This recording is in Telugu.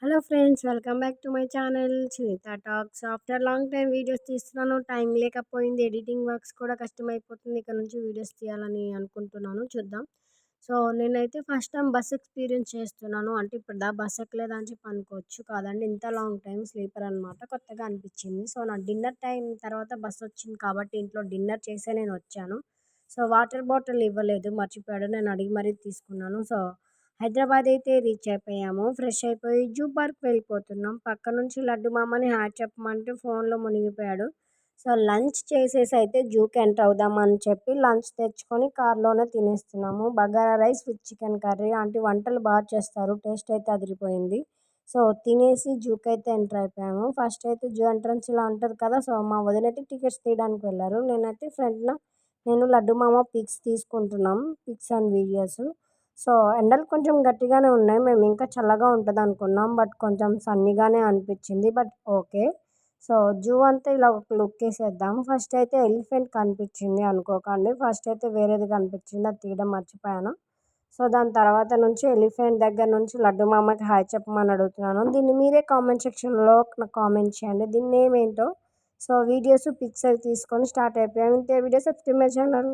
Hello friends, welcome back to my channel Sunitha talks. After long time videos తీస్తున్నాను. టైం లేకపోయింది. ఎడిటింగ్ వర్క్స్ కూడా కష్టమైపోతుంది. ఇక్కడ నుంచి వీడియోస్ తీయాలని అనుకుంటున్నాను. చూద్దాం. సో నేనైతే ఫస్ట్ టైం బస్ ఎక్స్పీరియన్స్ చేస్తున్నాను. అంటే ఇప్పుడు బస్ ఎక్కలేదని చెప్పి అనుకోవచ్చు. కాదండి, ఇంత లాంగ్ టైం స్లీపర్ అనమాట. కొత్తగా అనిపించింది. సో నా డిన్నర్ టైం తర్వాత బస్ వచ్చింది కాబట్టి ఇంట్లో డిన్నర్ చేసే నేను వచ్చాను. సో వాటర్ బాటిల్ ఇవ్వలేదు, మర్చిపోయాడు. నేను అడిగి మరీ తీసుకున్నాను. సో హైదరాబాద్ అయితే రీచ్ అయిపోయాము. ఫ్రెష్ అయిపోయి జూ పార్క్ వెళ్ళిపోతున్నాం. పక్క నుంచి లడ్డు మామని హాయ్ చెప్పమంటే ఫోన్లో మునిగిపోయాడు. సో లంచ్ చేసేసి అయితే జూకి ఎంటర్ అవుదామని చెప్పి లంచ్ తెచ్చుకొని కార్లోనే తినేస్తున్నాము. Bagara rice with chicken curry. Aunty వంటలు బాగా చేస్తారు, టేస్ట్ అయితే అదిరిపోయింది. సో తినేసి జూకి అయితే ఎంటర్ అయిపోయాము. ఫస్ట్ అయితే జూ ఎంట్రన్స్ ఇలా ఉంటుంది కదా. సో మా వదిన అయితే టికెట్స్ తీయడానికి వెళ్ళారు. నేనైతే నేను లడ్డు మామ పిక్స్ తీసుకుంటున్నాం, పిక్స్ అండ్ వీడియోస్. సో ఎండలు కొంచెం గట్టిగానే ఉన్నాయి. మేము ఇంకా చల్లగా ఉంటుంది అనుకున్నాం, బట్ కొంచెం సన్నీగానే అనిపించింది. But okay. సో జూ అంతా ఇలా ఒక లుక్ వేసేద్దాం. ఫస్ట్ అయితే ఎలిఫెంట్ కనిపించింది అనుకోకండి. ఫస్ట్ అయితే వేరేది కనిపించింది, అది తీయడం మర్చిపోయాను. సో దాని తర్వాత నుంచి ఎలిఫెంట్ దగ్గర నుంచి లడ్డు మామకి హాయ్ చెప్పమని అడుగుతున్నాను. దీన్ని మీరే కామెంట్ సెక్షన్లో నాకు కామెంట్ చేయండి, దీన్ని ఏమేంటో. సో వీడియోస్ పిక్స్ అవి తీసుకొని స్టార్ట్ అయిపోయాము. ఇంతే వీడియోస్ సబ్స్క్రైబ్ మై ఛానల్.